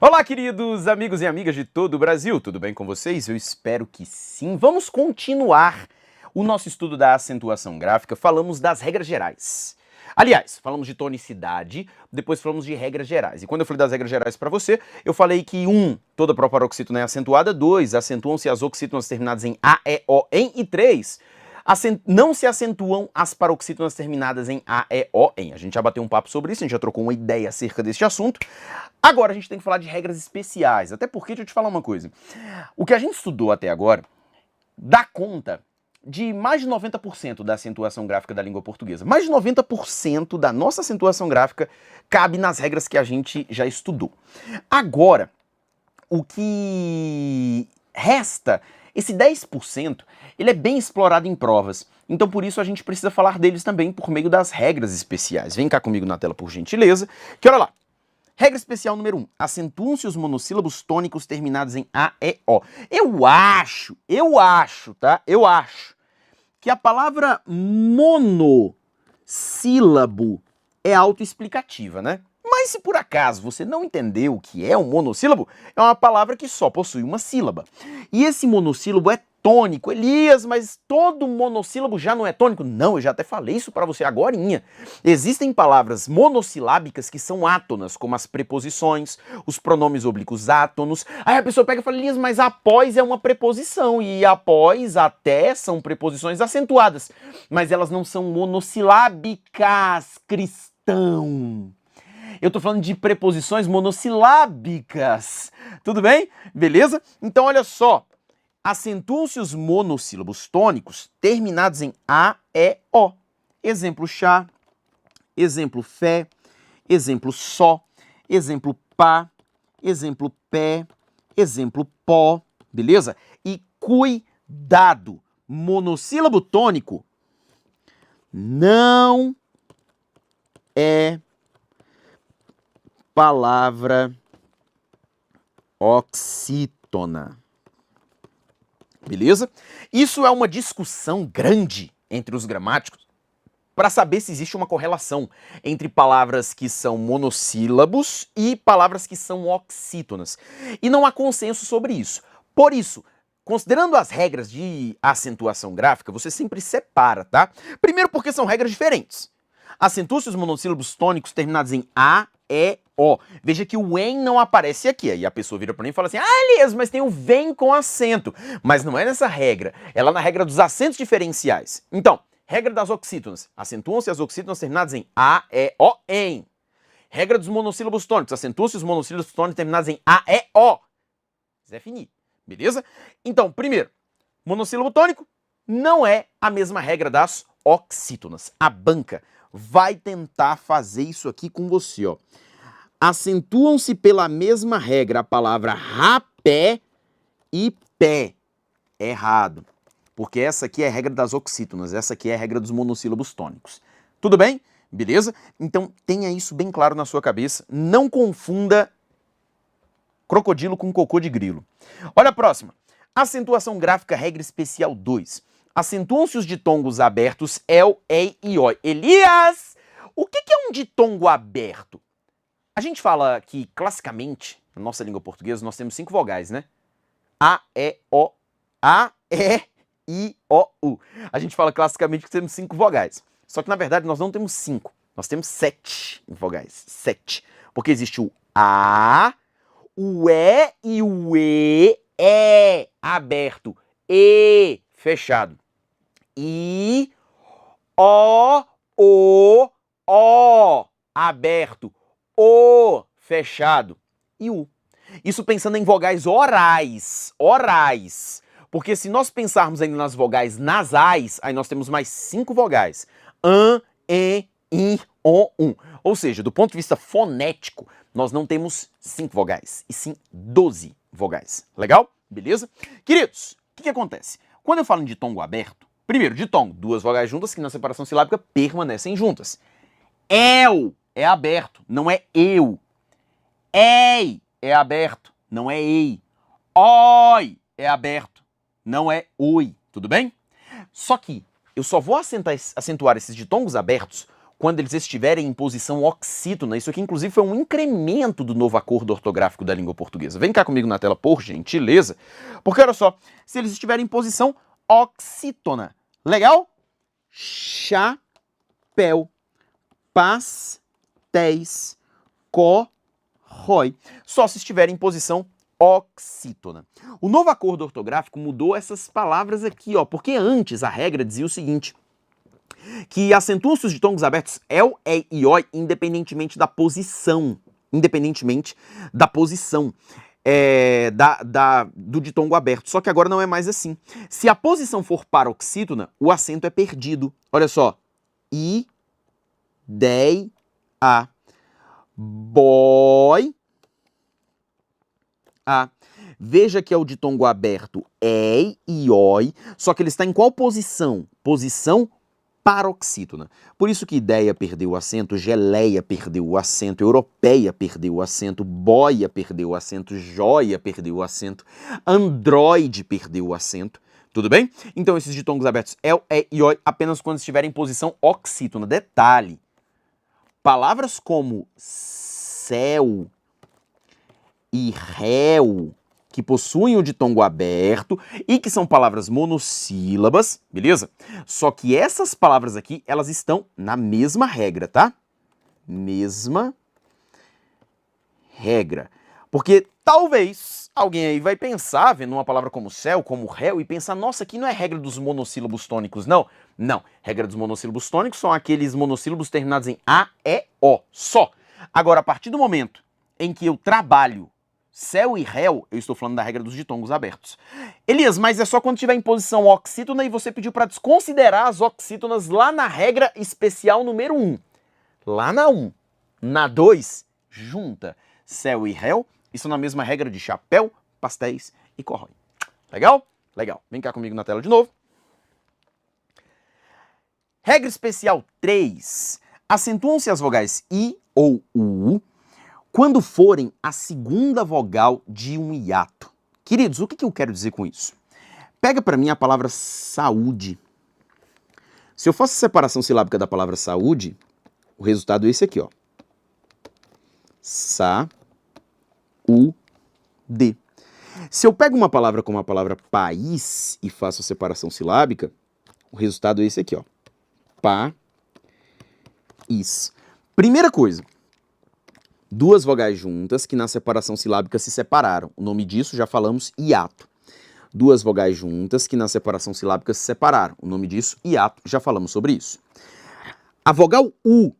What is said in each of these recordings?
Olá, queridos amigos e amigas de todo o Brasil, tudo bem com vocês? Eu espero que sim. Vamos continuar o nosso estudo da acentuação gráfica. Falamos das regras gerais. Aliás, falamos de tonicidade, depois falamos de regras gerais. E quando eu falei das regras gerais para você, eu falei que 1, toda proparoxítona é acentuada, 2, acentuam-se as oxítonas terminadas em A, E, O, em, e 3, não se acentuam as paroxítonas terminadas em A, E, O, em. A gente já bateu um papo sobre isso, a gente já trocou uma ideia acerca deste assunto. Agora a gente tem que falar de regras especiais, até porque, deixa eu te falar uma coisa, o que a gente estudou até agora dá conta de mais de 90% da acentuação gráfica da língua portuguesa. Mais de 90% da nossa acentuação gráfica cabe nas regras que a gente já estudou. Agora, o que resta, esse 10%, ele é bem explorado em provas. Então, por isso, a gente precisa falar deles também por meio das regras especiais. Vem cá comigo na tela, por gentileza, que olha lá. Regra especial número 1. Acentuam-se os monossílabos tônicos terminados em A, E, O. Eu acho, tá? Eu acho que a palavra monossílabo é autoexplicativa, né? Mas se por acaso você não entendeu o que é um monossílabo, é uma palavra que só possui uma sílaba. E esse monossílabo é tônico. Elias, mas todo monossílabo já não é tônico? Não, eu já até falei isso para você agorinha. Existem palavras monossilábicas que são átonas, como as preposições, os pronomes oblíquos átonos. Aí a pessoa pega e fala, Elias, mas após é uma preposição, e após, até, são preposições acentuadas. Mas elas não são monossilábicas, cristão. Eu tô falando de preposições monossilábicas. Tudo bem? Beleza? Então olha só. Acentuam-se os monossílabos tônicos terminados em A, E, O. Exemplo chá, exemplo fé, exemplo só, exemplo pá, exemplo pé, exemplo pó, beleza? E cuidado, monossílabo tônico não é palavra oxítona. Beleza? Isso é uma discussão grande entre os gramáticos para saber se existe uma correlação entre palavras que são monossílabos e palavras que são oxítonas. E não há consenso sobre isso. Por isso, considerando as regras de acentuação gráfica, você sempre separa, tá? Primeiro porque são regras diferentes. Acentua-se os monossílabos tônicos terminados em A, E, O. Veja que o em não aparece aqui. Aí a pessoa vira para mim e fala assim, Elias, mas tem o vem com acento. Mas não é nessa regra. Ela é na regra dos acentos diferenciais. Então, regra das oxítonas. Acentuam-se as oxítonas terminadas em A, E, O, em. Regra dos monossílabos tônicos. Acentuam-se os monossílabos tônicos terminados em A, E, O. Zé Fini. Beleza? Então, primeiro, monossílabo tônico não é a mesma regra das oxítonas. A banca vai tentar fazer isso aqui com você, ó. Acentuam-se pela mesma regra a palavra rapé e pé. Errado. Porque essa aqui é a regra das oxítonas, essa aqui é a regra dos monossílabos tônicos. Tudo bem? Beleza? Então tenha isso bem claro na sua cabeça. Não confunda crocodilo com cocô de grilo. Olha a próxima. Acentuação gráfica, regra especial 2. Acentuam-se os ditongos abertos el, ei e oi. Elias, o que é um ditongo aberto? A gente fala que, classicamente, na nossa língua portuguesa, nós temos 5 vogais, né? A, E, O, A, E, I, O, U. A gente fala classicamente que temos 5 vogais. Só que, na verdade, nós não temos 5. Nós temos 7 vogais. 7. Porque existe o A, o E e o E, aberto. E, fechado. I, O, aberto. O, fechado. E U. Isso pensando em vogais orais. Orais. Porque se nós pensarmos ainda nas vogais nasais, aí nós temos mais 5 vogais. An, e, I, O, Ou seja, do ponto de vista fonético, nós não temos 5 vogais, e sim 12 vogais. Legal? Beleza? Queridos, o que acontece? Quando eu falo em ditongo aberto, primeiro, ditongo, 2 vogais juntas que na separação silábica permanecem juntas. El é aberto, não é eu. Ei é aberto, não é ei. Oi é aberto, não é oi. Tudo bem? Só que eu só vou acentuar esses ditongos abertos quando eles estiverem em posição oxítona. Isso aqui, inclusive, foi um incremento do novo acordo ortográfico da língua portuguesa. Vem cá comigo na tela, por gentileza. Porque, olha só, se eles estiverem em posição oxítona. Legal? Chapéu, pastéis, corrói. Só se estiverem em posição oxítona. O novo acordo ortográfico mudou essas palavras aqui, ó, porque antes a regra dizia o seguinte, que acentua-se os ditongos abertos el, e e oi, independentemente da posição. Do ditongo aberto. Só que agora não é mais assim. Se a posição for paroxítona, o acento é perdido. Olha só. Ideia. Boy. Veja que é o ditongo aberto ei e oi, só que ele está em qual posição? Posição paroxítona. Por isso que ideia perdeu o acento, geleia perdeu o acento, europeia perdeu o acento, boia perdeu o acento, joia perdeu o acento, androide perdeu o acento. Tudo bem? Então esses ditongos abertos el, e e oi apenas quando estiverem em posição oxítona. Detalhe, palavras como céu e réu, que possuem o ditongo aberto e que são palavras monossílabas, beleza? Só que essas palavras aqui, elas estão na mesma regra, tá? Mesma regra. Porque talvez alguém aí vai pensar, vendo uma palavra como céu, como réu, e pensar, nossa, aqui não é regra dos monossílabos tônicos, não. Não, regra dos monossílabos tônicos são aqueles monossílabos terminados em A, E, O, só. Agora, a partir do momento em que eu trabalho céu e réu, eu estou falando da regra dos ditongos abertos. Elias, mas é só quando estiver em posição oxítona e você pediu para desconsiderar as oxítonas lá na regra especial número 1. Lá na 1. Na 2, junta céu e réu, isso na mesma regra de chapéu, pastéis e corrói. Legal? Legal. Vem cá comigo na tela de novo. Regra especial 3. Acentuam-se as vogais I ou U quando forem a segunda vogal de um hiato. Queridos, o que eu quero dizer com isso? Pega para mim a palavra saúde. Se eu faço a separação silábica da palavra saúde, o resultado é esse aqui, ó. Sa-u-de. Se eu pego uma palavra como a palavra país e faço a separação silábica, o resultado é esse aqui, ó. Pa-is. Primeira coisa. Duas vogais juntas que na separação silábica se separaram. O nome disso, já falamos, hiato. Duas vogais juntas que na separação silábica se separaram. O nome disso, hiato. Já falamos sobre isso. A vogal U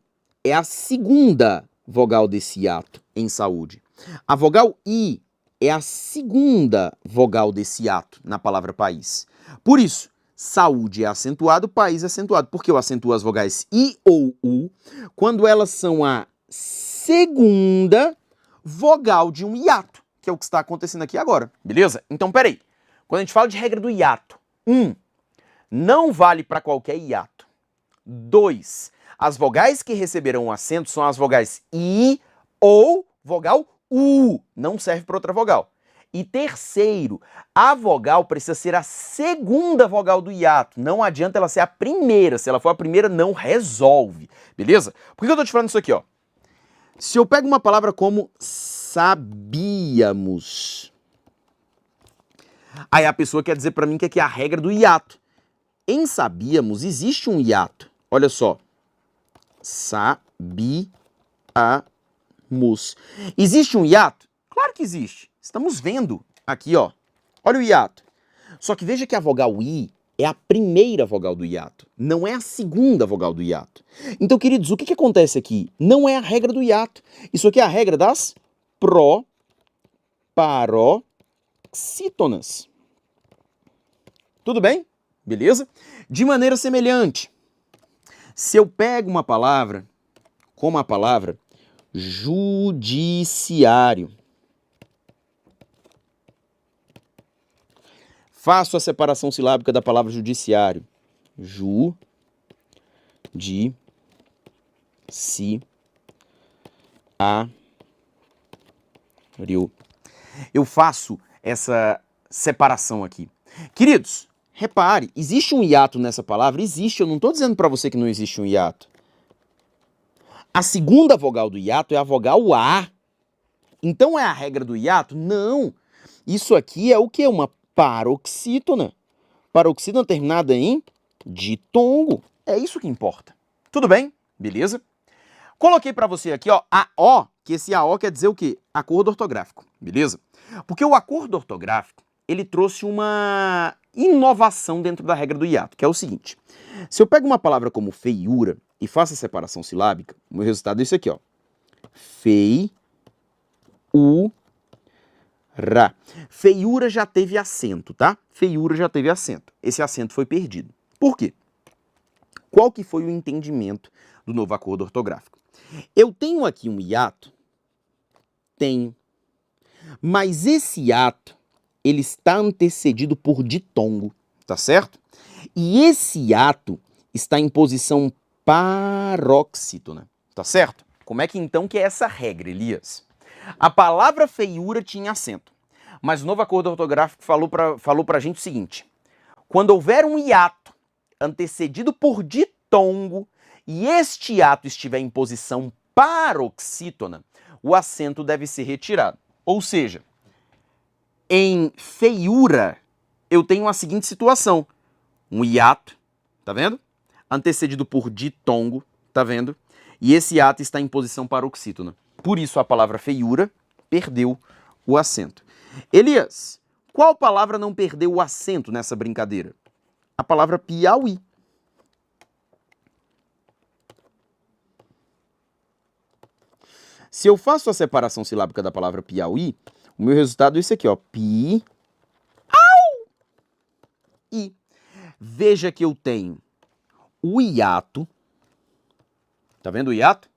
é a segunda vogal desse hiato em saúde. A vogal I é a segunda vogal desse hiato na palavra país. Por isso, saúde é acentuado, país é acentuado. Porque eu acentuo as vogais I ou U quando elas são a segunda vogal de um hiato, que é o que está acontecendo aqui agora, beleza? Então, peraí. Quando a gente fala de regra do hiato, 1, não vale para qualquer hiato. 2, as vogais que receberão o acento são as vogais I ou vogal U, não serve para outra vogal. E terceiro, a vogal precisa ser a segunda vogal do hiato, não adianta ela ser a primeira, se ela for a primeira não resolve, beleza? Por que eu tô te falando isso aqui, ó? Se eu pego uma palavra como sabíamos, aí a pessoa quer dizer para mim que aqui é a regra do hiato. Em sabíamos existe um hiato. Olha só. Sabíamos. Existe um hiato? Claro que existe. Estamos vendo aqui, ó. Olha o hiato. Só que veja que a vogal I é a primeira vogal do hiato, não é a segunda vogal do hiato. Então, queridos, o que acontece aqui? Não é a regra do hiato. Isso aqui é a regra das paroxítonas. Tudo bem? Beleza? De maneira semelhante, se eu pego uma palavra como a palavra judiciário, faço a separação silábica da palavra judiciário. Eu faço essa separação aqui. Queridos, repare, existe um hiato nessa palavra? Existe, eu não estou dizendo para você que não existe um hiato. A segunda vogal do hiato é a vogal A. Então é a regra do hiato? Não. Isso aqui é o quê? Uma paroxítona. Paroxítona terminada em ditongo. É isso que importa. Tudo bem? Beleza? Coloquei para você aqui, ó, AO, que esse AO quer dizer o quê? Acordo ortográfico. Beleza? Porque o acordo ortográfico, ele trouxe uma inovação dentro da regra do hiato, que é o seguinte. Se eu pego uma palavra como feiura e faço a separação silábica, o meu resultado é esse aqui, ó. Feiura. Feiura já teve acento, tá? Feiura já teve acento. Esse acento foi perdido. Por quê? Qual que foi o entendimento do novo acordo ortográfico? Eu tenho aqui um hiato? Tenho. Mas esse hiato, ele está antecedido por ditongo, tá certo? E esse hiato está em posição paroxítona, tá certo? Como é que então que é essa regra, Elias? A palavra feiura tinha acento, mas o novo acordo ortográfico falou pra gente o seguinte: quando houver um hiato antecedido por ditongo e este hiato estiver em posição paroxítona, o acento deve ser retirado. Ou seja, em feiura, eu tenho a seguinte situação: um hiato, tá vendo? Antecedido por ditongo, tá vendo? E esse hiato está em posição paroxítona. Por isso a palavra feiura perdeu o acento. Elias, qual palavra não perdeu o acento nessa brincadeira? A palavra Piauí. Se eu faço a separação silábica da palavra Piauí, o meu resultado é esse aqui, ó. Pi. Au! I. Veja que eu tenho o hiato. Tá vendo o hiato?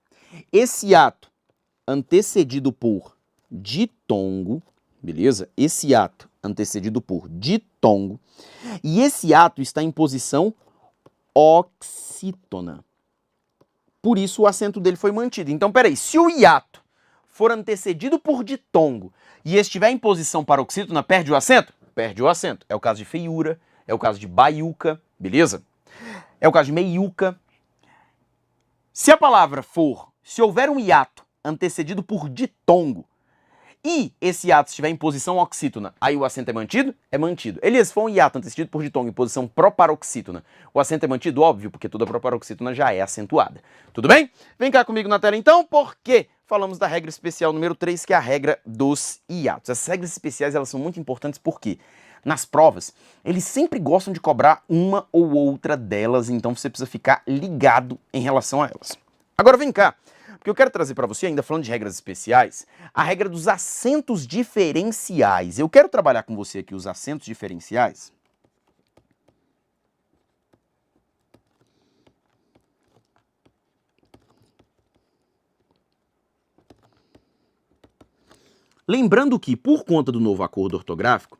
Esse hiato antecedido por ditongo, beleza? Esse hiato antecedido por ditongo. E esse hiato está em posição oxítona. Por isso o acento dele foi mantido. Então, peraí, se o hiato for antecedido por ditongo e estiver em posição paroxítona, perde o acento? Perde o acento. É o caso de feiura, é o caso de baiuca, beleza? É o caso de meiuca. Se houver um hiato antecedido por ditongo e esse hiato estiver em posição oxítona, aí o acento é mantido? É mantido. Elias, se for um hiato antecedido por ditongo em posição proparoxítona, o acento é mantido? Óbvio, porque toda proparoxítona já é acentuada. Tudo bem? Vem cá comigo na tela então, porque falamos da regra especial número 3, que é a regra dos hiatos. Essas regras especiais, elas são muito importantes porque nas provas, eles sempre gostam de cobrar uma ou outra delas, então você precisa ficar ligado em relação a elas. Agora vem cá, porque eu quero trazer para você, ainda falando de regras especiais, a regra dos acentos diferenciais. Eu quero trabalhar com você aqui os acentos diferenciais. Lembrando que, por conta do novo acordo ortográfico,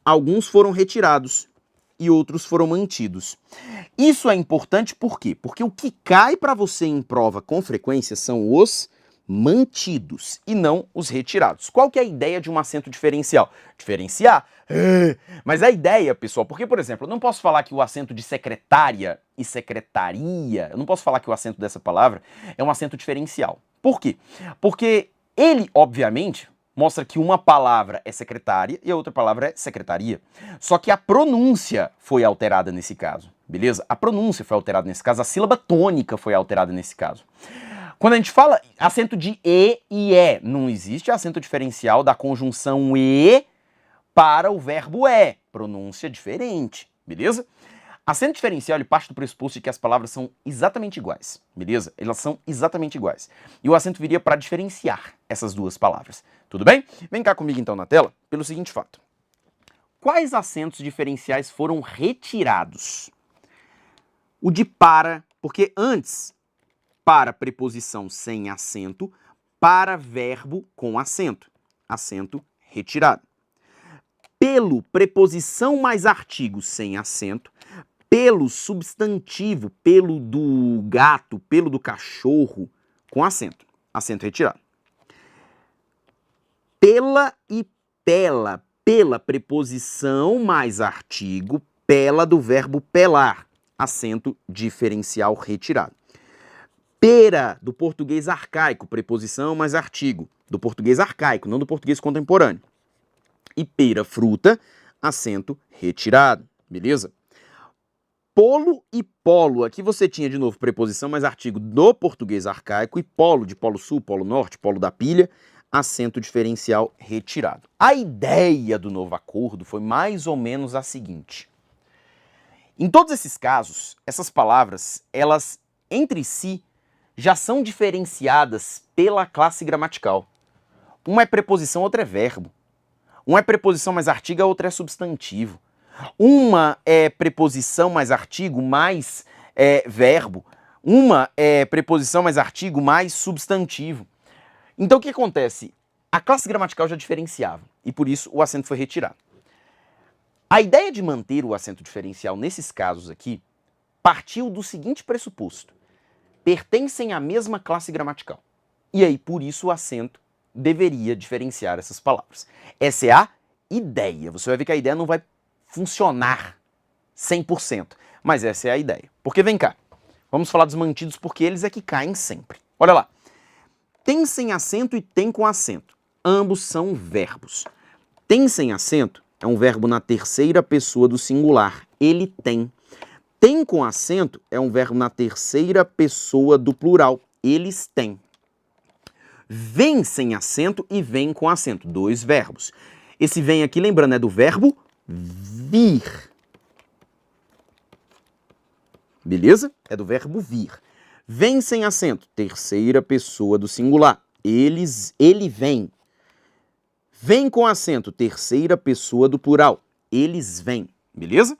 alguns foram retirados e outros foram mantidos. Isso é importante por quê? Porque o que cai para você em prova com frequência são os mantidos e não os retirados. Qual que é a ideia de um acento diferencial? Diferenciar? Mas a ideia, pessoal, porque, por exemplo, eu não posso falar que o acento de secretária e secretaria, eu não posso falar que o acento dessa palavra é um acento diferencial. Por quê? Porque ele, obviamente, mostra que uma palavra é secretária e a outra palavra é secretaria. Só que a pronúncia foi alterada nesse caso, beleza? A pronúncia foi alterada nesse caso, a sílaba tônica foi alterada nesse caso. Quando a gente fala acento de E e E, não existe acento diferencial da conjunção E para o verbo é. Pronúncia diferente, beleza? Acento diferencial, ele parte do pressuposto de que as palavras são exatamente iguais, beleza? Elas são exatamente iguais. E o acento viria para diferenciar essas duas palavras, tudo bem? Vem cá comigo então na tela, pelo seguinte fato. Quais acentos diferenciais foram retirados? O de para, porque antes, para preposição sem acento, para verbo com acento. Acento retirado. Pelo, preposição mais artigo sem acento. Pelo, substantivo, pelo do gato, pelo do cachorro, com acento. Acento retirado. Pela e pela. Pela, preposição mais artigo, pela do verbo pelar. Acento diferencial retirado. Pera, do português arcaico, preposição mais artigo. Do português arcaico, não do português contemporâneo. E pera, fruta, acento retirado, beleza? Polo e polo, aqui você tinha de novo preposição mais artigo do português arcaico e polo, de polo sul, polo norte, polo da pilha, acento diferencial retirado. A ideia do novo acordo foi mais ou menos a seguinte. Em todos esses casos, essas palavras, elas entre si já são diferenciadas pela classe gramatical. Uma é preposição, outra é verbo. Uma é preposição mais artigo, a outra é substantivo. Uma é preposição mais artigo mais verbo. Uma é preposição mais artigo mais substantivo. Então o que acontece? A classe gramatical já diferenciava e por isso o acento foi retirado. A ideia de manter o acento diferencial nesses casos aqui partiu do seguinte pressuposto: pertencem à mesma classe gramatical. E aí, por isso, o acento deveria diferenciar essas palavras. Essa é a ideia. Você vai ver que a ideia não vai funcionar 100%, mas essa é a ideia. Porque vem cá, vamos falar dos mantidos porque eles é que caem sempre. Olha lá. Tem sem acento e tem com acento. Ambos são verbos. Tem sem acento é um verbo na terceira pessoa do singular. Ele tem. Tem com acento é um verbo na terceira pessoa do plural. Eles têm. Vem sem acento e vem com acento. Dois verbos. Esse vem aqui, lembrando, é do verbo vir. Beleza? É do verbo vir. Vem sem acento. Terceira pessoa do singular. Ele vem. Vem com acento. Terceira pessoa do plural. Eles vêm. Beleza?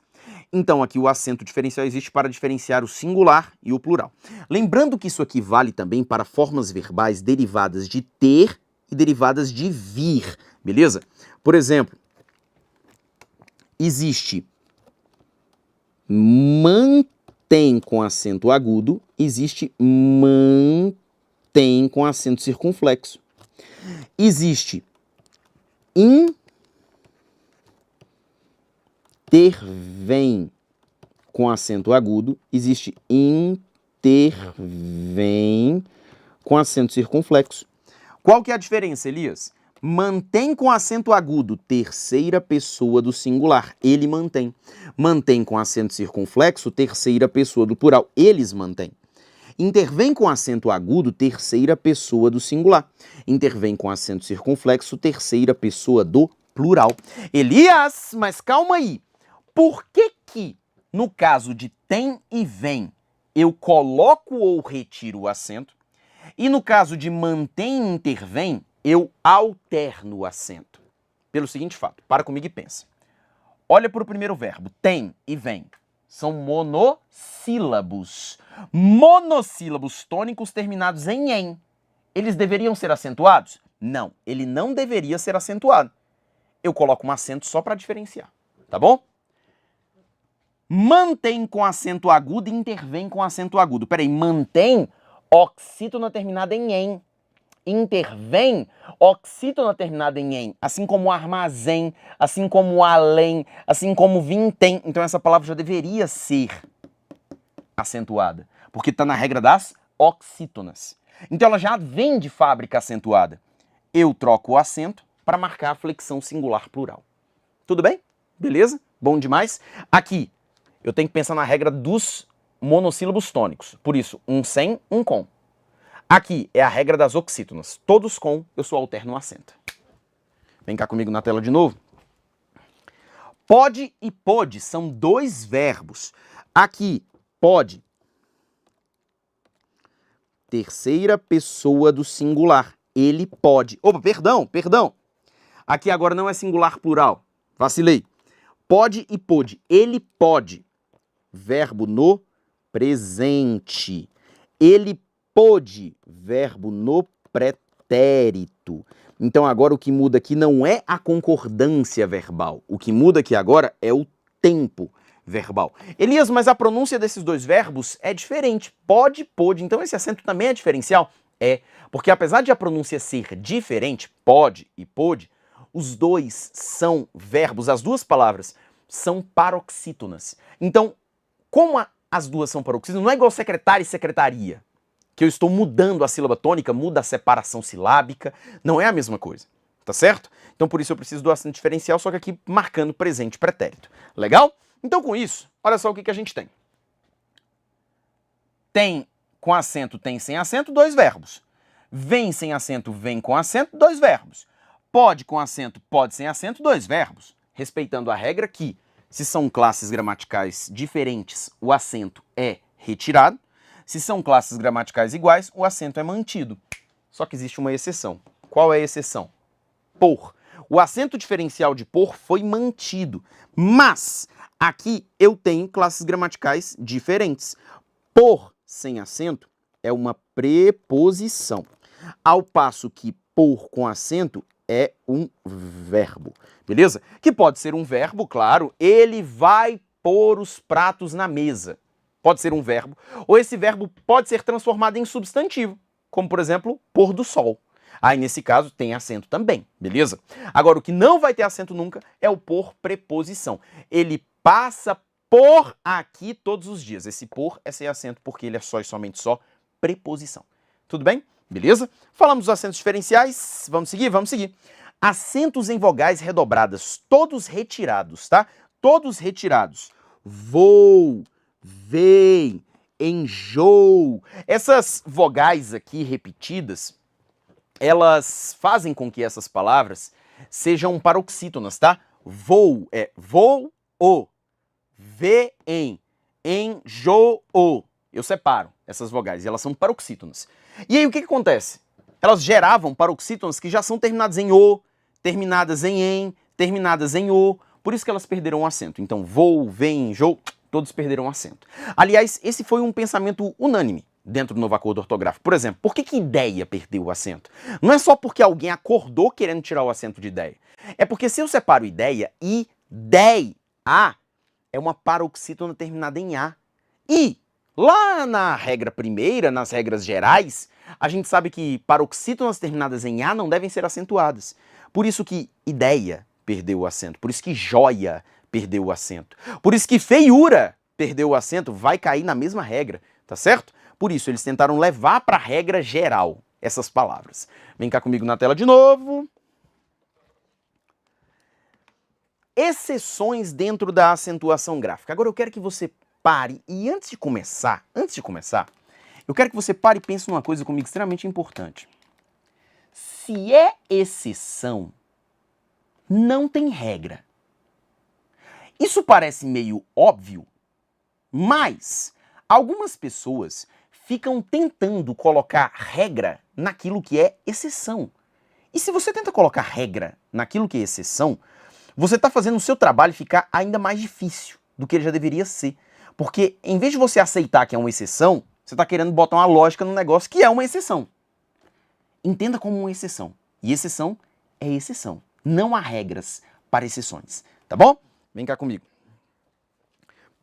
Então aqui o acento diferencial existe para diferenciar o singular e o plural. Lembrando que isso aqui vale também para formas verbais derivadas de ter e derivadas de vir. Beleza? Por exemplo, existe mantém com acento agudo, existe mantém com acento circunflexo. Existe intervém com acento agudo, existe intervém com acento circunflexo. Qual que é a diferença, Elias? Mantém com acento agudo, terceira pessoa do singular, ele mantém. Mantém com acento circunflexo, terceira pessoa do plural, eles mantêm. Intervém com acento agudo, terceira pessoa do singular. Intervém com acento circunflexo, terceira pessoa do plural. Elias, mas calma aí. Por que no caso de tem e vem, eu coloco ou retiro o acento? E no caso de mantém e intervém, eu alterno o acento? Pelo seguinte fato, para comigo e pensa. Olha para o primeiro verbo, tem e vem. São monossílabos. Monossílabos tônicos terminados em "em". Eles deveriam ser acentuados? Não, ele não deveria ser acentuado. Eu coloco um acento só para diferenciar, tá bom? Mantém com acento agudo e intervém com acento agudo. Peraí, mantém, oxítona terminada em "em". Intervém, oxítona terminada em "em", assim como armazém, assim como além, assim como vintém. Então essa palavra já deveria ser acentuada, porque está na regra das oxítonas. Então ela já vem de fábrica acentuada. Eu troco o acento para marcar a flexão singular plural. Tudo bem? Beleza? Bom demais? Aqui, eu tenho que pensar na regra dos monossílabos tônicos. Por isso, um sem, um com. Aqui é a regra das oxítonas. Todos com, eu só alterno o acento. Vem cá comigo na tela de novo. Pode e pôde são dois verbos. Aqui, pode. Terceira pessoa do singular. Ele pode. Opa, perdão. Aqui agora não é singular plural. Vacilei. Pode e pôde. Ele pode. Verbo no presente. Ele pôde. Verbo no pretérito. Então agora o que muda aqui não é a concordância verbal. O que muda aqui agora é o tempo verbal. Elias, mas a pronúncia desses dois verbos é diferente. Pode, pôde. Então esse acento também é diferencial? É, porque apesar de a pronúncia ser diferente, pode e pôde, os dois são verbos, as duas palavras são paroxítonas. Então, como as duas são paroxítonas, não é igual secretário e secretaria. que eu estou mudando a sílaba tônica, muda a separação silábica, não é a mesma coisa, tá certo? Então por isso eu preciso do acento diferencial, só que aqui marcando presente pretérito. Legal? Então com isso, olha só o que a gente tem. Tem com acento, tem sem acento, dois verbos. Vem sem acento, vem com acento, dois verbos. Pode com acento, pode sem acento, dois verbos. Respeitando a regra que, se são classes gramaticais diferentes, o acento é retirado. Se são classes gramaticais iguais, o acento é mantido. Só que existe uma exceção. Qual é a exceção? Por. O acento diferencial de por foi mantido, mas aqui eu tenho classes gramaticais diferentes. Por sem acento é uma preposição, ao passo que por com acento é um verbo, beleza? Que pode ser um verbo, claro, ele vai pôr os pratos na mesa. Pode ser um verbo, ou esse verbo pode ser transformado em substantivo, como por exemplo, pôr do sol. Aí nesse caso tem acento também, beleza? Agora o que não vai ter acento nunca é o por preposição. Ele passa por aqui todos os dias. Esse por é sem acento porque ele é só e somente só preposição. Tudo bem? Beleza? Falamos dos acentos diferenciais. Vamos seguir? Vamos seguir. Acentos em vogais redobradas, todos retirados, tá? Todos retirados. Vou, vem, enjoo. Essas vogais aqui repetidas, elas fazem com que essas palavras sejam paroxítonas, tá? Vou é vou, o. Vem, enjoo. Eu separo essas vogais e elas são paroxítonas. E aí o que acontece? Elas geravam paroxítonas que já são terminadas em o, terminadas em, terminadas em o, por isso que elas perderam o acento. Então vou, vem, enjoo, todos perderam o acento. Aliás, esse foi um pensamento unânime dentro do novo acordo ortográfico. Por exemplo, por que ideia perdeu o acento? Não é só porque alguém acordou querendo tirar o acento de ideia. É porque se eu separo ideia, ideia é uma paroxítona terminada em a. E lá na regra primeira, nas regras gerais, a gente sabe que paroxítonas terminadas em a não devem ser acentuadas. Por isso que ideia perdeu o acento. Por isso que joia perdeu o acento. Por isso que feiura perdeu o acento, vai cair na mesma regra, tá certo? Por isso eles tentaram levar para a regra geral essas palavras. Vem cá comigo na tela de novo. Exceções dentro da acentuação gráfica. Agora eu quero que você pare e antes de começar, eu quero que você pare e pense numa coisa comigo extremamente importante. Se é exceção, não tem regra. Isso parece meio óbvio, mas algumas pessoas ficam tentando colocar regra naquilo que é exceção. E se você tenta colocar regra naquilo que é exceção, você está fazendo o seu trabalho ficar ainda mais difícil do que ele já deveria ser. Porque em vez de você aceitar que é uma exceção, você está querendo botar uma lógica no negócio que é uma exceção. Entenda como uma exceção. E exceção é exceção. Não há regras para exceções. Tá bom? Vem cá comigo.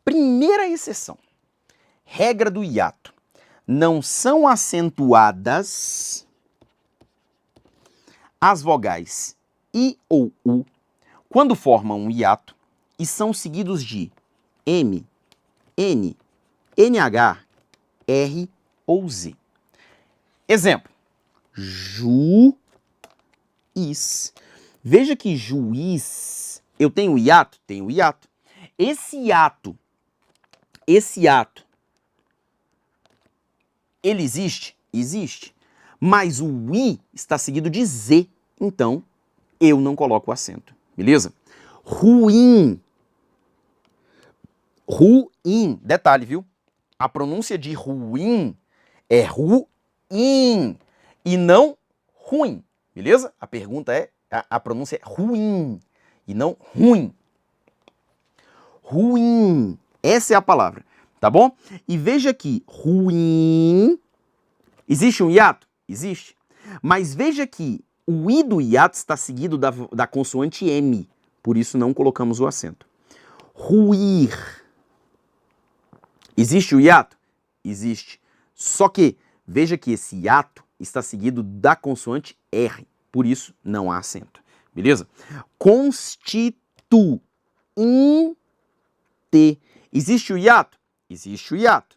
Primeira exceção. Regra do hiato. Não são acentuadas as vogais I ou U quando formam um hiato e são seguidos de M, N, NH, R ou Z. Exemplo. Juiz. Veja que juiz, eu tenho hiato? Tenho hiato. Esse hiato, ele existe? Existe. Mas o I está seguido de Z, então eu não coloco o acento. Beleza? Ruim. Ruim. Detalhe, viu? A pronúncia de ruim é ruim e não ruim. Beleza? A pergunta é, a pronúncia é ruim e não ruim. Ruim. Essa é a palavra, tá bom? E veja que ruim. Existe um hiato? Existe. Mas veja que o I do hiato está seguido da consoante M. Por isso não colocamos o acento. Ruir. Existe o hiato? Existe. Só que veja que esse hiato está seguido da consoante R. Por isso não há acento. Beleza? Constituinte. Existe o hiato? Existe o hiato.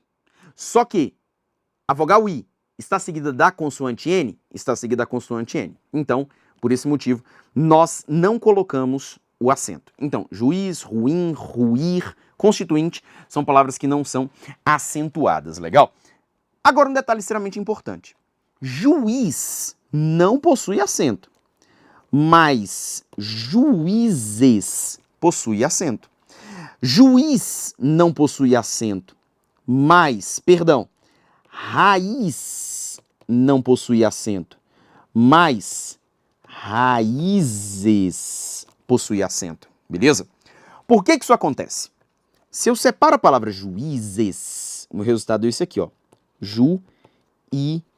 Só que a vogal I está seguida da consoante N? Está seguida da consoante N. Então, por esse motivo, nós não colocamos o acento. Então, juiz, ruim, ruir, constituinte, são palavras que não são acentuadas, legal? Agora um detalhe extremamente importante. Juiz não possui acento, mas juízes possui acento. Juiz não possui acento, mas, perdão, raiz não possui acento, mas raízes possui acento, beleza? Por que isso acontece? Se eu separo a palavra juízes, o meu resultado é esse aqui, ó. Juízes.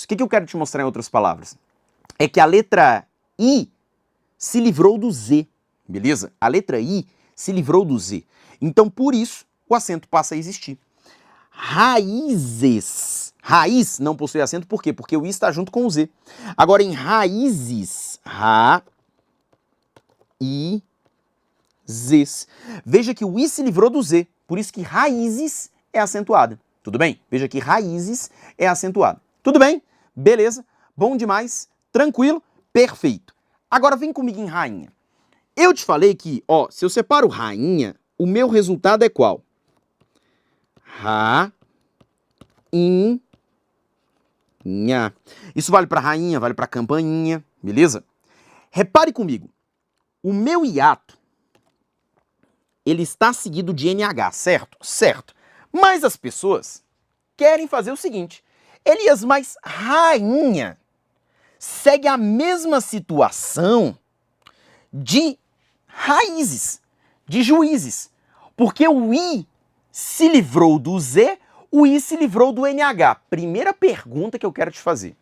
O que eu quero te mostrar em outras palavras? É que a letra I se livrou do Z, beleza? A letra I se livrou do Z. Então, por isso, o acento passa a existir. Raízes. Raiz não possui acento, por quê? Porque o I está junto com o Z. Agora, em raízes, raízes. Veja que o I se livrou do Z, por isso que raízes é acentuada. Tudo bem? Veja que raízes é acentuada. Tudo bem? Beleza? Bom demais? Tranquilo? Perfeito. Agora vem comigo em rainha. Eu te falei que, ó, se eu separo rainha, o meu resultado é qual? Rainha. Isso vale para rainha, vale para campainha, beleza? Repare comigo. O meu hiato, ele está seguido de NH, certo? Certo. Mas as pessoas querem fazer o seguinte. Elias, mas rainha segue a mesma situação de raízes, de juízes. Porque o I se livrou do Z, o I se livrou do NH. Primeira pergunta que eu quero te fazer.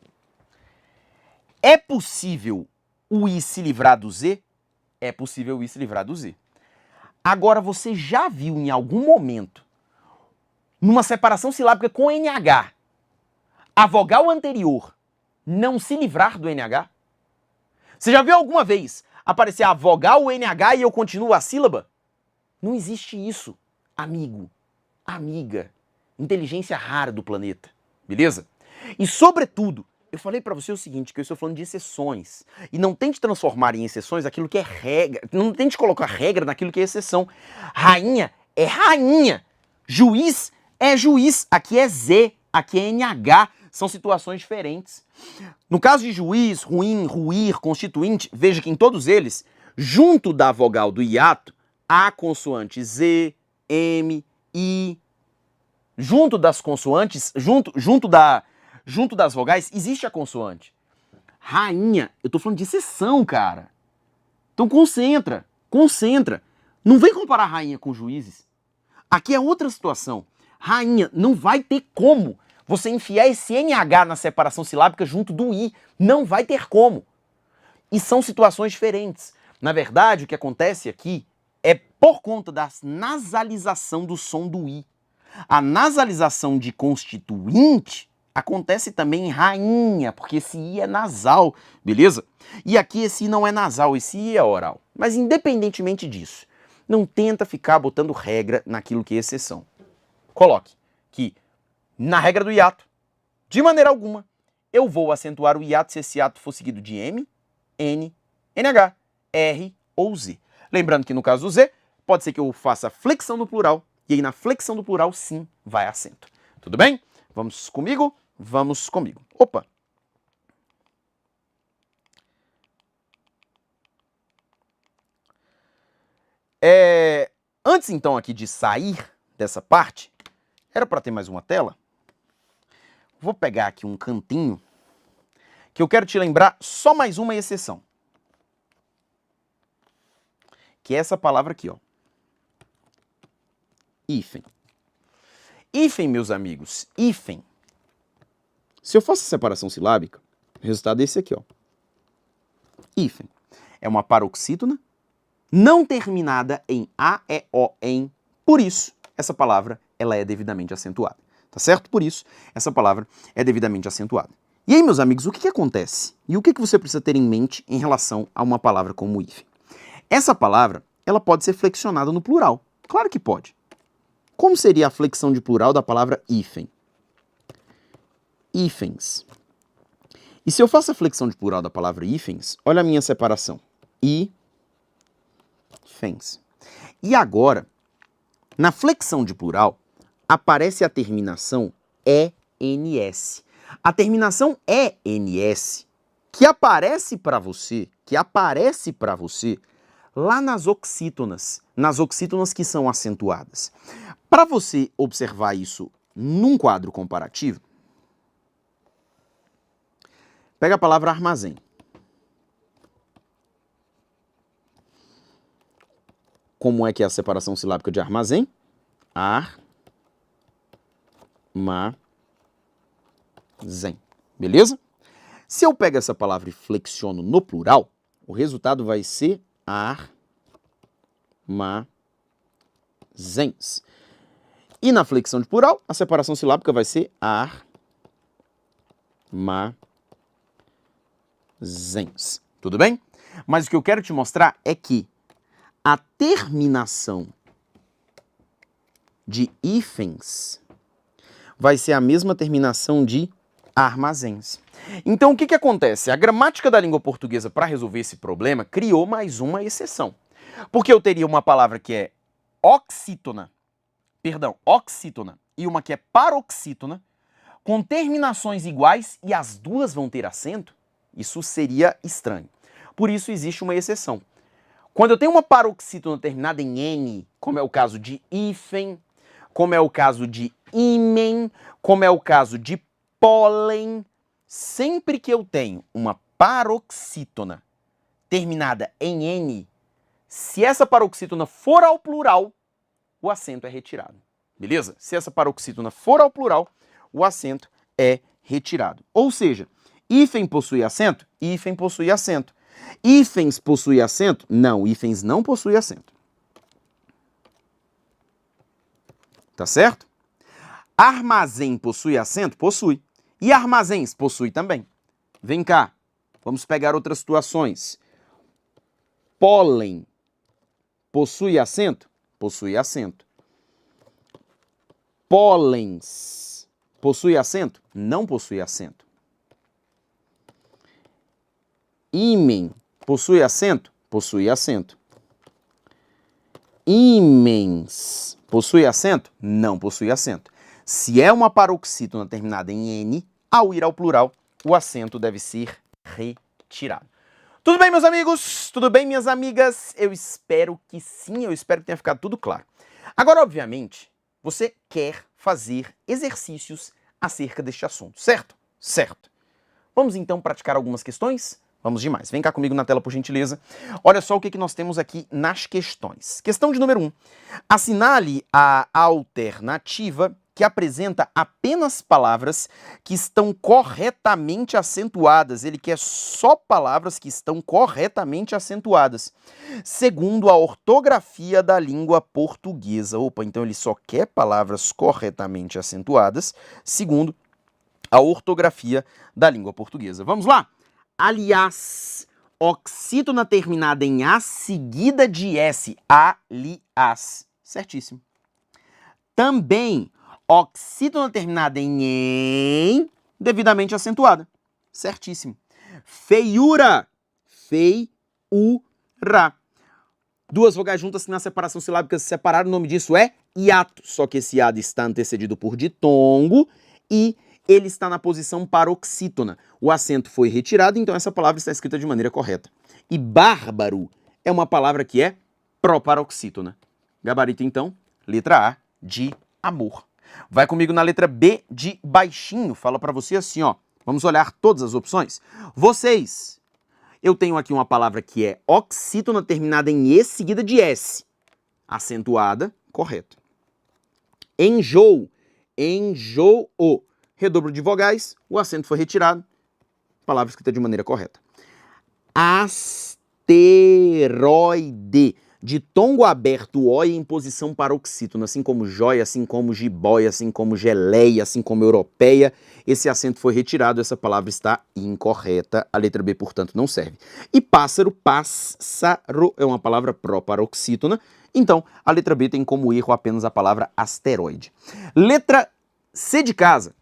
É possível o I se livrar do Z? É possível o I se livrar do Z. Agora, você já viu em algum momento, numa separação silábica com NH, a vogal anterior não se livrar do NH? Você já viu alguma vez aparecer a vogal, o NH e eu continuo a sílaba? Não existe isso, amigo, amiga, inteligência rara do planeta, beleza? E sobretudo, eu falei pra você o seguinte, que eu estou falando de exceções. E não tente transformar em exceções aquilo que é regra, não tente colocar regra naquilo que é exceção. Rainha é rainha, juiz é juiz, aqui é Z, aqui é NH, são situações diferentes. No caso de juiz, ruim, ruir, constituinte, veja que em todos eles, junto da vogal do hiato, há consoante Z, M, I. Junto das consoantes, junto das vogais, existe a consoante. Rainha, eu tô falando de exceção, cara. Então concentra. Não vem comparar rainha com juízes. Aqui é outra situação. Rainha, não vai ter como você enfiar esse NH na separação silábica junto do I. Não vai ter como. E são situações diferentes. Na verdade, o que acontece aqui é por conta da nasalização do som do I. A nasalização de constituinte acontece também em rainha, porque esse I é nasal, beleza? E aqui esse I não é nasal, esse I é oral. Mas independentemente disso, não tenta ficar botando regra naquilo que é exceção. Coloque que na regra do hiato, de maneira alguma, eu vou acentuar o hiato se esse hiato for seguido de M, N, NH, R ou Z. Lembrando que no caso do Z, pode ser que eu faça flexão no plural, e aí na flexão do plural, sim, vai acento. Tudo bem? Vamos comigo? Vamos comigo. Opa! Antes então aqui de sair dessa parte, era para ter mais uma tela? Vou pegar aqui um cantinho que eu quero te lembrar só mais uma exceção. Que é essa palavra aqui, ó. Hífen. Hífen, meus amigos, hífen. Se eu faço a separação silábica, o resultado é esse aqui, ó. Hífen. É uma paroxítona não terminada em A, E, O, em. Por isso, essa palavra ela é devidamente acentuada. Tá certo? Por isso, essa palavra é devidamente acentuada. E aí, meus amigos, o que acontece? E o que você precisa ter em mente em relação a uma palavra como hífen? Essa palavra, ela pode ser flexionada no plural. Claro que pode. Como seria a flexão de plural da palavra hífen? hífens. E se eu faço a flexão de plural da palavra hífens, olha a minha separação. Hífens. E agora, na flexão de plural, aparece a terminação ENS. A terminação ENS, que aparece para você lá nas oxítonas que são acentuadas. Para você observar isso num quadro comparativo, pega a palavra armazém. Como é que é a separação silábica de armazém? Armazém. Beleza? Se eu pego essa palavra e flexiono no plural, o resultado vai ser armazéns. E na flexão de plural, a separação silábica vai ser armazéns. Tudo bem? Mas o que eu quero te mostrar é que a terminação de hífens vai ser a mesma terminação de armazéns. Então, o que acontece? A gramática da língua portuguesa, para resolver esse problema, criou mais uma exceção. Porque eu teria uma palavra que é oxítona, e uma que é paroxítona, com terminações iguais e as duas vão ter acento. Isso seria estranho. Por isso existe uma exceção. Quando eu tenho uma paroxítona terminada em N, como é o caso de hífen, como é o caso de ímen, como é o caso de pólen, sempre que eu tenho uma paroxítona terminada em N, se essa paroxítona for ao plural, o acento é retirado. Beleza? Se essa paroxítona for ao plural, o acento é retirado. Ou seja, hífen possui acento? Hífen possui acento. Hífens possui acento? Não, hífens não possui acento. Tá certo? Armazém possui acento? Possui. E armazéns possui também. Vem cá, vamos pegar outras situações. Pólen possui acento? Possui acento. Pólens possui acento? Não possui acento. Ímen possui acento? Possui acento. Ímens possui acento? Não possui acento. Se é uma paroxítona terminada em N, ao ir ao plural, o acento deve ser retirado. Tudo bem, meus amigos? Tudo bem, minhas amigas? Eu espero que sim, eu espero que tenha ficado tudo claro. Agora, obviamente, você quer fazer exercícios acerca deste assunto, certo? Certo. Vamos então praticar algumas questões? Vamos demais. Vem cá comigo na tela, por gentileza. Olha só o que nós temos aqui nas questões. Questão de número 1. Assinale a alternativa que apresenta apenas palavras que estão corretamente acentuadas. Ele quer só palavras que estão corretamente acentuadas, segundo a ortografia da língua portuguesa. Opa, então ele só quer palavras corretamente acentuadas, segundo a ortografia da língua portuguesa. Vamos lá? Aliás, oxítona terminada em A seguida de S. Aliás. Certíssimo. Também, oxítona terminada em em, devidamente acentuada. Certíssimo. Feiura. Feiura. Duas vogais juntas que na separação silábica se separaram, o nome disso é hiato. Só que esse hiato está antecedido por ditongo e ele está na posição paroxítona. O acento foi retirado, então essa palavra está escrita de maneira correta. E bárbaro é uma palavra que é proparoxítona. Gabarito, então, letra A de amor. Vai comigo na letra B de baixinho. Fala para você assim, ó. Vamos olhar todas as opções. Vocês, eu tenho aqui uma palavra que é oxítona terminada em E seguida de S. Acentuada, correto. Enjoo, enjoo. Redobro de vogais, o acento foi retirado. Palavra escrita de maneira correta. Asteroide. De tongo aberto, O em posição paroxítona, assim como jóia, assim como jiboia, assim como geleia, assim como europeia. Esse acento foi retirado, essa palavra está incorreta. A letra B, portanto, não serve. E pássaro, pássaro, é uma palavra proparoxítona. Então, a letra B tem como erro apenas a palavra asteroide. Letra C de casa.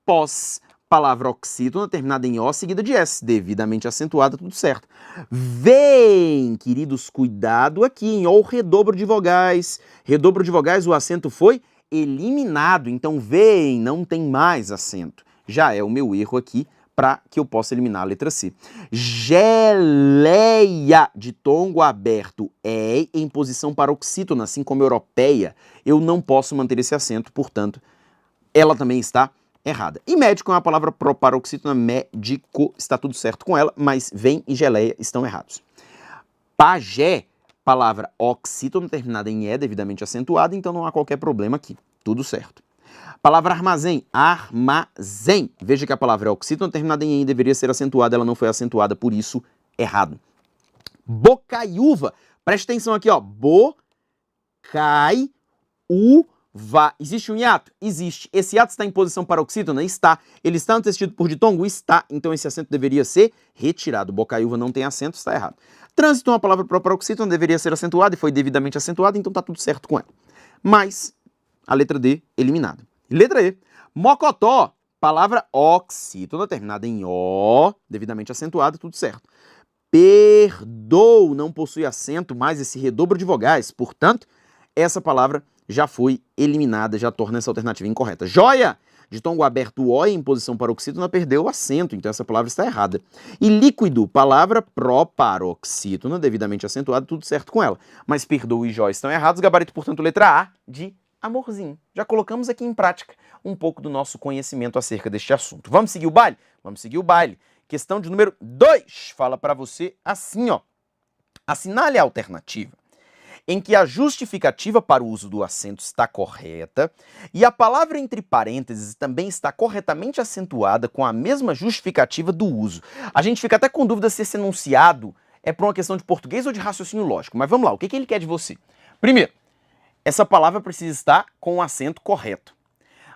Após palavra oxítona terminada em O seguida de S, devidamente acentuada, tudo certo. Vem, queridos, cuidado aqui, hein? Ó, o redobro de vogais. Redobro de vogais, o acento foi eliminado. Então, vem, não tem mais acento. Já é o meu erro aqui para que eu possa eliminar a letra C. Geleia, de tongo aberto, é em posição paroxítona, assim como europeia. Eu não posso manter esse acento, portanto, ela também está errada. E médico é uma palavra proparoxítona, médico, está tudo certo com ela, mas vem e geleia estão errados. Pajé, palavra oxítona terminada em E, devidamente acentuada, então não há qualquer problema aqui, tudo certo. Palavra armazém, armazém. Veja que a palavra é oxítona terminada em E deveria ser acentuada, ela não foi acentuada, por isso, errado. Bocaiúva, preste atenção aqui, ó, bocaiúva. Existe um hiato? Existe. Esse hiato está em posição paroxítona? Está. Ele está antecedido por ditongo? Está. Então esse acento deveria ser retirado. Bocaiúva não tem acento, está errado. Trânsito é uma palavra paroxítona, deveria ser acentuada e foi devidamente acentuada, então está tudo certo com ela. Mas a letra D, eliminada. Letra E. Mocotó, palavra oxítona, terminada em O, devidamente acentuada, tudo certo. Perdoou, não possui acento, mais esse redobro de vogais. Portanto, essa palavra já foi eliminada, já torna essa alternativa incorreta. Joia, de tongo aberto O em posição paroxítona, perdeu o acento, então essa palavra está errada. E líquido, palavra proparoxítona, devidamente acentuada, tudo certo com ela. Mas perdoa e joia estão errados, gabarito, portanto, letra A de amorzinho. Já colocamos aqui em prática um pouco do nosso conhecimento acerca deste assunto. Vamos seguir o baile? Vamos seguir o baile. Questão de número 2 fala para você assim, ó. Assinale a alternativa em que a justificativa para o uso do acento está correta e a palavra entre parênteses também está corretamente acentuada com a mesma justificativa do uso. A gente fica até com dúvida se esse enunciado é por uma questão de português ou de raciocínio lógico, mas vamos lá, o que ele quer de você? Primeiro, essa palavra precisa estar com o acento correto.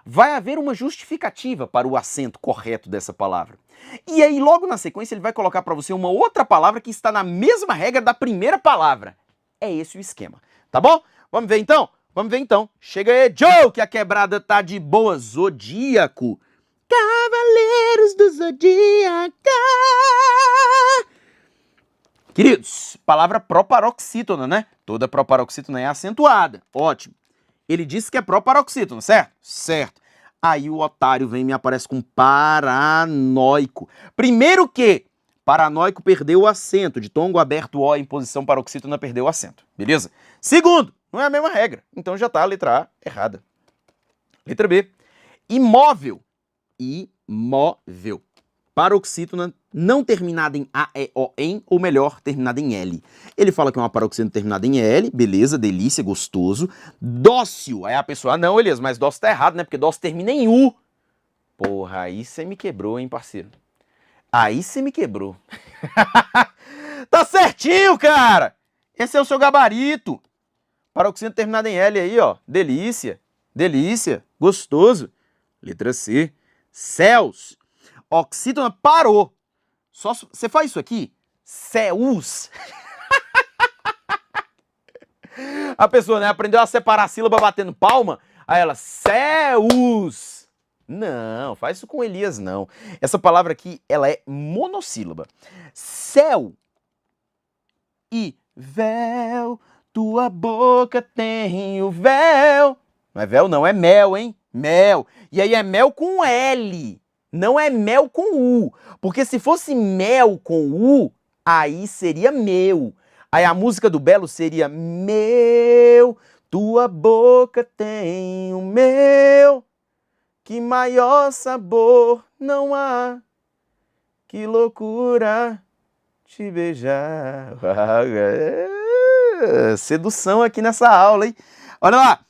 Vai haver uma justificativa para o acento correto dessa palavra. E aí, logo na sequência, ele vai colocar para você uma outra palavra que está na mesma regra da primeira palavra. É esse o esquema, tá bom? Vamos ver então? Vamos ver então. Chega aí, Joe, que a quebrada tá de boa. Zodíaco. Cavaleiros do Zodíaco. Queridos, palavra proparoxítona, né? Toda proparoxítona é acentuada. Ótimo. Ele disse que é proparoxítona, certo? Certo. Aí o otário vem e me aparece com paranoico. Primeiro que paranoico perdeu o acento, de tongo aberto O em posição paroxítona perdeu o acento, beleza? Segundo, não é a mesma regra, então já tá a letra A errada. Letra B, imóvel, imóvel. Paroxítona não terminada em A, E, O, em, ou melhor, terminada em L. Ele fala que é uma paroxítona terminada em L, beleza, delícia, gostoso. Dócil, aí a pessoa, não, Elias, mas dócil tá errado, né, porque dócil termina em U. Porra, aí você me quebrou, hein, parceiro? Aí você me quebrou. Tá certinho, cara! Esse é o seu gabarito. Paroxítona terminada em L aí, ó. Delícia. Delícia. Gostoso. Letra C. Céus. Oxítona parou. Só você faz isso aqui? Céus. A pessoa, né, aprendeu a separar a sílaba batendo palma. Aí ela, céus. Não, faz isso com Elias, não. Essa palavra aqui, ela é monossílaba. Céu e véu, tua boca tem o véu. Não é véu, não, é mel, hein? Mel. E aí é mel com L, não é mel com U. Porque se fosse mel com U, aí seria meu. Aí a música do Belo seria meu, tua boca tem o meu. Que maior sabor não há, que loucura te beijar. Sedução aqui nessa aula, hein? Olha lá,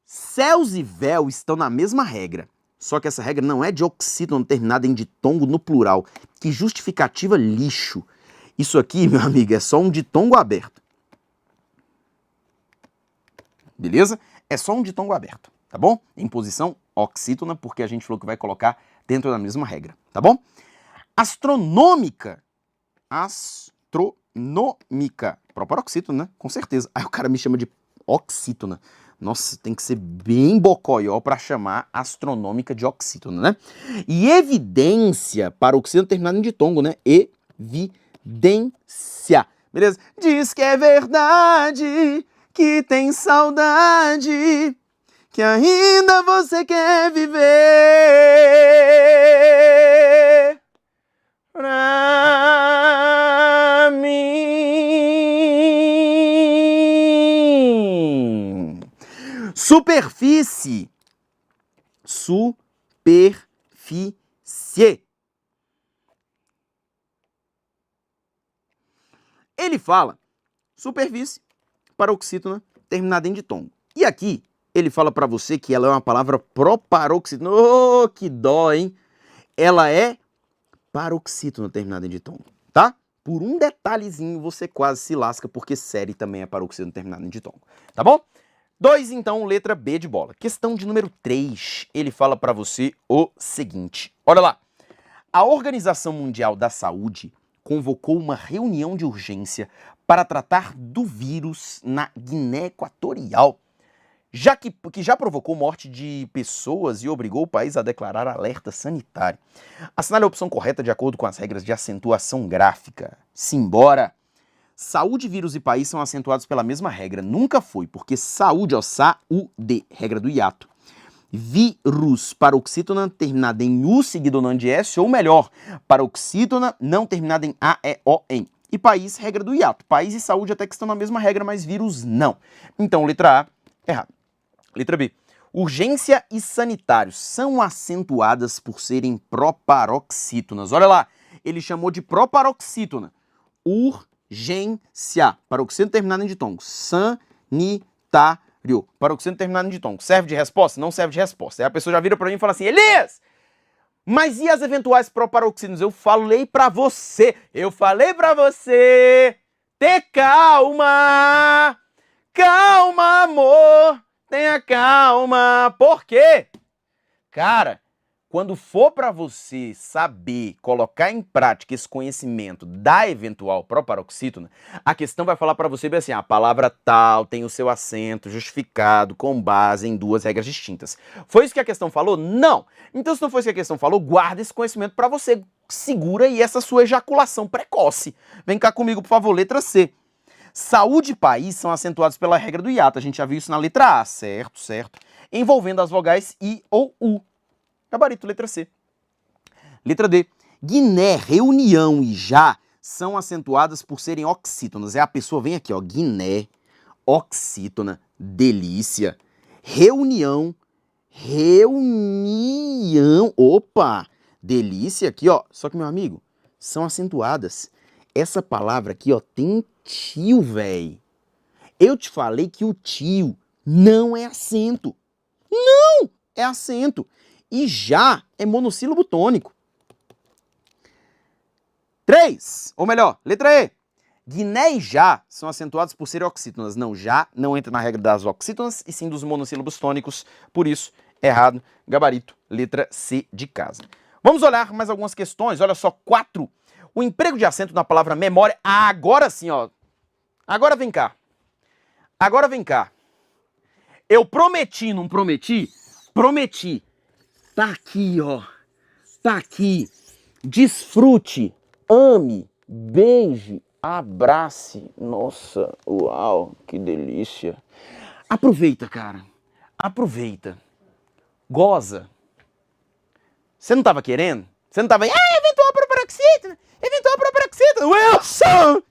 céus e véu estão na mesma regra, só que essa regra não é de oxítona terminada em ditongo no plural. Que justificativa lixo. Isso aqui, meu amigo, é só um ditongo aberto. Beleza? É só um ditongo aberto, tá bom? Em posição oxítona, porque a gente falou que vai colocar dentro da mesma regra, tá bom? Astronômica. Astronômica. Proparoxítona, né? Com certeza. Aí o cara me chama de oxítona. Nossa, tem que ser bem bocoió para chamar astronômica de oxítona, né? E evidência para oxítona terminado em ditongo, né? Evidência. Beleza? Diz que é verdade, que tem saudade, que ainda você quer viver pra mim. Superfície. Superfície. Ele fala superfície paroxítona terminada em ditongo. E aqui ele fala para você que ela é uma palavra proparoxítona. Oh, que dó, hein? Ela é paroxítona terminada em ditongo, tá? Por um detalhezinho você quase se lasca, porque série também é paroxítona terminada em ditongo, tá bom? 2, então, letra B de bola. Questão de número 3, ele fala para você o seguinte. Olha lá. A Organização Mundial da Saúde convocou uma reunião de urgência para tratar do vírus na Guiné Equatorial, que já provocou morte de pessoas e obrigou o país a declarar alerta sanitário. Assinale a opção correta de acordo com as regras de acentuação gráfica. Simbora! Saúde, vírus e país são acentuados pela mesma regra. Nunca foi, porque saúde, ó, sa-u-d, regra do hiato. Vírus, paroxítona terminada em U seguido não de S, ou melhor, paroxítona não terminada em A, E, O, N. E país, regra do hiato. País e saúde até que estão na mesma regra, mas vírus não. Então, letra A, errado. Letra B. Urgência e sanitário são acentuadas por serem proparoxítonas. Olha lá, ele chamou de proparoxítona. Urgência. Paroxítona terminada em ditongo. Sanitário. Paroxítona terminada em ditongo. Serve de resposta? Não serve de resposta. Aí a pessoa já vira pra mim e fala assim, Elias, mas e as eventuais proparoxítonas? Eu falei pra você. Ter calma. Calma, amor. Tenha calma. Por quê? Cara, quando for para você saber colocar em prática esse conhecimento da eventual proparoxítona, a questão vai falar para você bem assim, a palavra tal tem o seu acento justificado com base em 2 regras distintas. Foi isso que a questão falou? Não. Então, se não foi isso que a questão falou, guarda esse conhecimento para você. Segura aí essa sua ejaculação precoce. Vem cá comigo, por favor, letra C. Saúde e país são acentuados pela regra do hiato. A gente já viu isso na letra A, certo, certo. Envolvendo as vogais I ou U. Gabarito, letra C. Letra D. Guiné, reunião e já são acentuadas por serem oxítonas. É a pessoa vem aqui, ó. Guiné, oxítona, delícia. Reunião. Opa! Delícia aqui, ó. Só que, meu amigo, são acentuadas. Essa palavra aqui, ó, tem tio, véi. Eu te falei que o tio não é acento. Não é acento. E já é monossílabo tônico. 3, ou melhor, letra E. Guiné e já são acentuados por serem oxítonas. Não, já não entra na regra das oxítonas e sim dos monossílabos tônicos. Por isso, errado. Gabarito, letra C de casa. Vamos olhar mais algumas questões. Olha só, 4. O emprego de acento na palavra memória. Ah, agora sim, ó. Agora vem cá. Eu prometi, não prometi? Prometi. Tá aqui, ó. Tá aqui. Desfrute, ame, beije, abrace. Nossa, uau, que delícia. Aproveita, cara. Aproveita. Goza. Você não tava querendo? Você não tava... eventual proparoxítona. Wilson!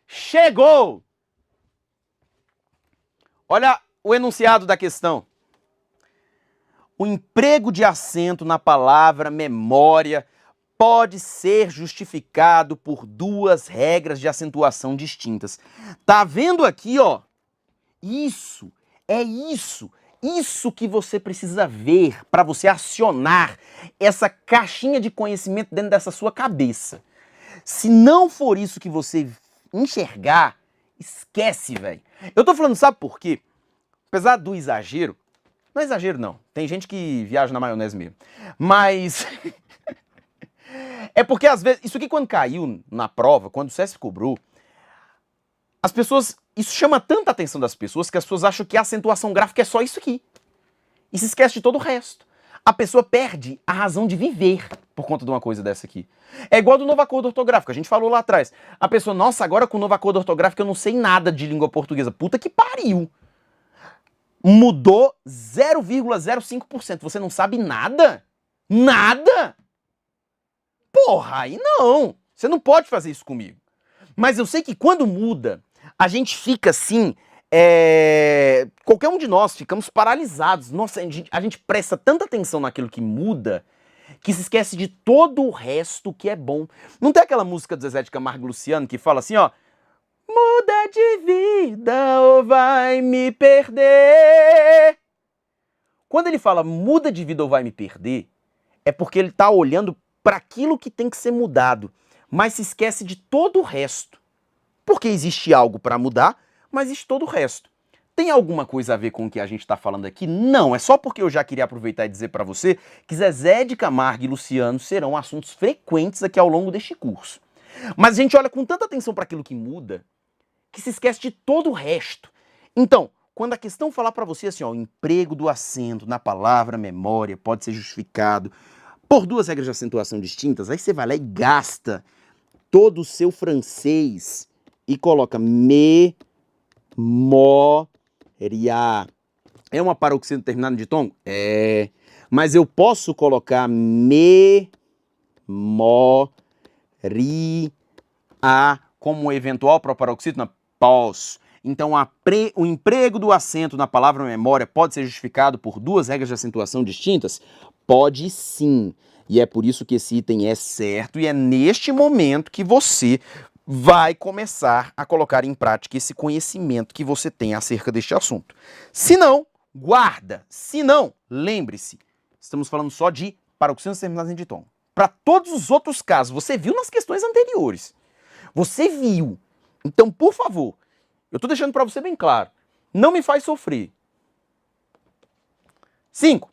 Chegou! Olha o enunciado da questão. O emprego de acento na palavra memória pode ser justificado por 2 regras de acentuação distintas. Tá vendo aqui, ó? Isso que você precisa ver para você acionar essa caixinha de conhecimento dentro dessa sua cabeça. Se não for isso que você enxergar, esquece, velho. Eu tô falando, sabe por quê? Apesar do exagero, não é exagero não, tem gente que viaja na maionese mesmo, mas é porque às vezes, isso aqui quando caiu na prova, quando o SESC cobrou, as pessoas isso chama tanta atenção das pessoas que as pessoas acham que a acentuação gráfica é só isso aqui. E se esquece de todo o resto. A pessoa perde a razão de viver por conta de uma coisa dessa aqui. É igual do novo acordo ortográfico, a gente falou lá atrás. A pessoa, nossa, agora com o novo acordo ortográfico eu não sei nada de língua portuguesa. Puta que pariu! Mudou 0,05%. Você não sabe nada? Nada? Porra, aí não! Você não pode fazer isso comigo. Mas eu sei que quando muda, a gente fica assim... Qualquer um de nós ficamos paralisados. Nossa, a gente presta tanta atenção naquilo que muda que se esquece de todo o resto que é bom. Não tem aquela música do Zezé de Camargo e Luciano que fala assim, ó: muda de vida ou vai me perder. Quando ele fala muda de vida ou vai me perder, é porque ele tá olhando para aquilo que tem que ser mudado, mas se esquece de todo o resto. Porque existe algo para mudar, mas existe todo o resto. Tem alguma coisa a ver com o que a gente está falando aqui? Não, é só porque eu já queria aproveitar e dizer para você que Zezé de Camargo e Luciano serão assuntos frequentes aqui ao longo deste curso. Mas a gente olha com tanta atenção para aquilo que muda, que se esquece de todo o resto. Então, quando a questão falar para você assim, ó, o emprego do acento na palavra memória pode ser justificado por duas regras de acentuação distintas, aí você vai lá e gasta todo o seu francês e coloca memória. É uma paroxítona terminada de tom? É. Mas eu posso colocar memória como eventual proparoxítona? Posso. Então o emprego do acento na palavra memória pode ser justificado por duas regras de acentuação distintas? Pode sim. E é por isso que esse item é certo e é neste momento que você vai começar a colocar em prática esse conhecimento que você tem acerca deste assunto. Se não, guarda. Se não, lembre-se, estamos falando só de paroxítonas terminadas em tom. Para todos os outros casos, você viu nas questões anteriores. Você viu. Então, por favor, eu estou deixando para você bem claro, não me faz sofrer. 5.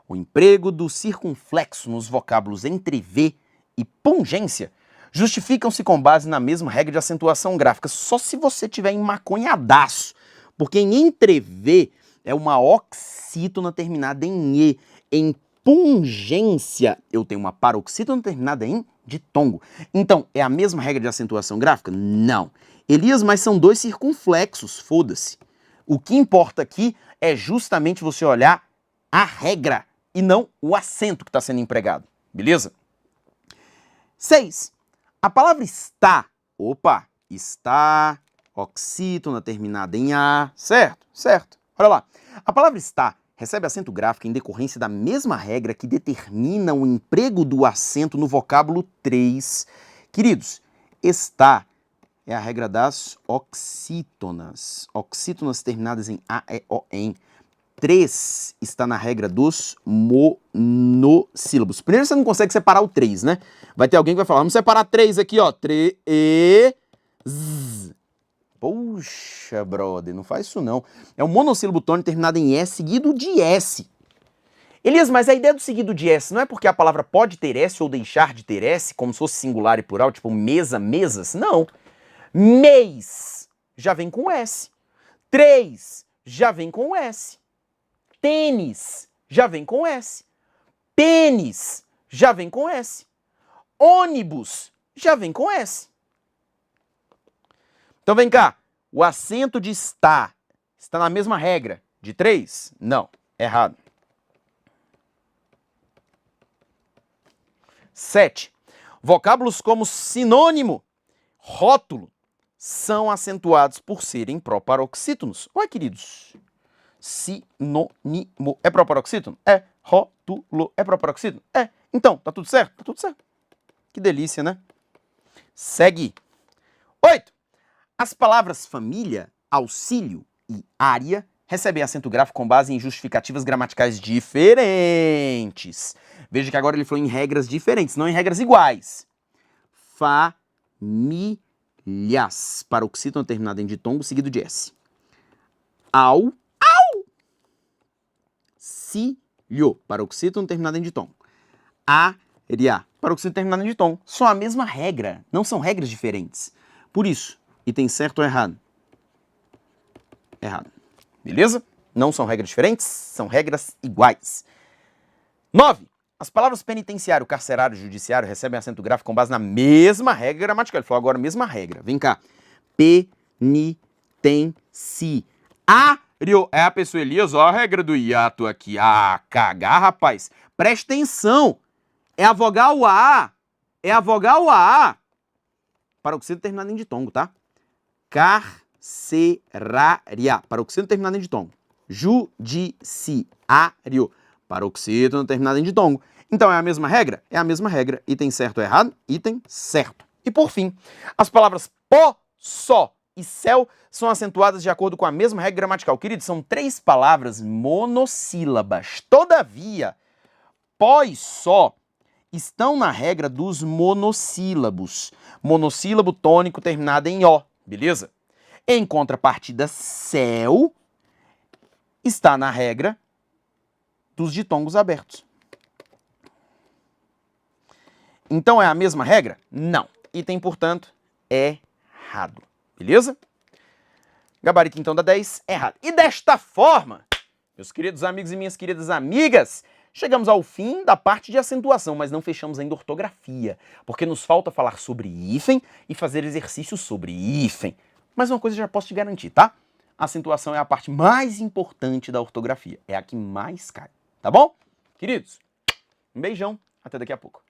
O emprego do circunflexo nos vocábulos entrever e pungência justificam-se com base na mesma regra de acentuação gráfica, só se você tiver emmaconhadaço, porque em entrever é uma oxítona terminada em E. Em pungência, eu tenho uma paroxítona terminada em ditongo. Então, é a mesma regra de acentuação gráfica? Não. Elias, mas são dois circunflexos, foda-se. O que importa aqui é justamente você olhar a regra e não o acento que está sendo empregado, beleza? 6. A palavra está, está, oxítona terminada em A, certo? Certo. Olha lá. A palavra está recebe acento gráfico em decorrência da mesma regra que determina o emprego do acento no vocábulo 3. Queridos, está é a regra das oxítonas. Oxítonas terminadas em A, E, O, N. 3 está na regra dos monossílabos. Primeiro você não consegue separar o 3, né? Vai ter alguém que vai falar, vamos separar 3 aqui, ó. 3. Poxa, brother, não faz isso não. É um monossílabo tônico terminado em S seguido de S. Elias, mas a ideia do seguido de S não é porque a palavra pode ter S ou deixar de ter S, como se fosse singular e plural, tipo mesa, mesas? Não. Mês já vem com S. 3 já vem com S. Tênis já vem com S. Pênis já vem com S. Ônibus já vem com S. Então vem cá, o acento de está na mesma regra de 3? Não, errado. 7. Vocábulos como sinônimo, rótulo, são acentuados por serem proparoxítonos. Ué, queridos, sinônimo é proparoxítono? É. Rótulo é proparoxítono? É. Então, tá tudo certo? Tá tudo certo. Que delícia, né? Segue. 8. As palavras família, auxílio e área recebem acento gráfico com base em justificativas gramaticais diferentes. Veja que agora ele falou em regras diferentes, não em regras iguais. Famílias, paroxítono terminado em ditongo, seguido de S. Auxílio, paroxítono terminado em ditongo. Área, paroxítono terminado em ditongo. São a mesma regra, não são regras diferentes. Por isso, item certo ou errado? errado. Beleza? Não são regras diferentes, são regras iguais. 9. As palavras penitenciário, carcerário e judiciário recebem acento gráfico com base na mesma regra gramatical. Ele falou agora a mesma regra. Vem cá. Penitenciário. É a pessoa, Elias, ó a regra do hiato aqui. Ah, cagar, rapaz. Presta atenção. É a vogal A. É a vogal A. Paroxítono terminado em ditongo, tá? Carcerária. Paroxítono terminado em ditongo. Judiciário. Paroxítono terminado em ditongo. Então é a mesma regra? É a mesma regra. Item certo ou errado? Item certo. E por fim, as palavras pó, só e céu são acentuadas de acordo com a mesma regra gramatical. Queridos, são 3 palavras monossílabas. Todavia, pó e só estão na regra dos monossílabos. Monossílabo tônico terminado em ó, beleza? Em contrapartida, céu está na regra dos ditongos abertos. Então é a mesma regra? Não. Item, portanto, errado. Beleza? Gabarito, então, da 10, errado. E desta forma, meus queridos amigos e minhas queridas amigas, chegamos ao fim da parte de acentuação, mas não fechamos ainda ortografia, porque nos falta falar sobre hífen e fazer exercícios sobre hífen. Mas uma coisa eu já posso te garantir, tá? A acentuação é a parte mais importante da ortografia, é a que mais cai, tá bom? Queridos, um beijão, até daqui a pouco.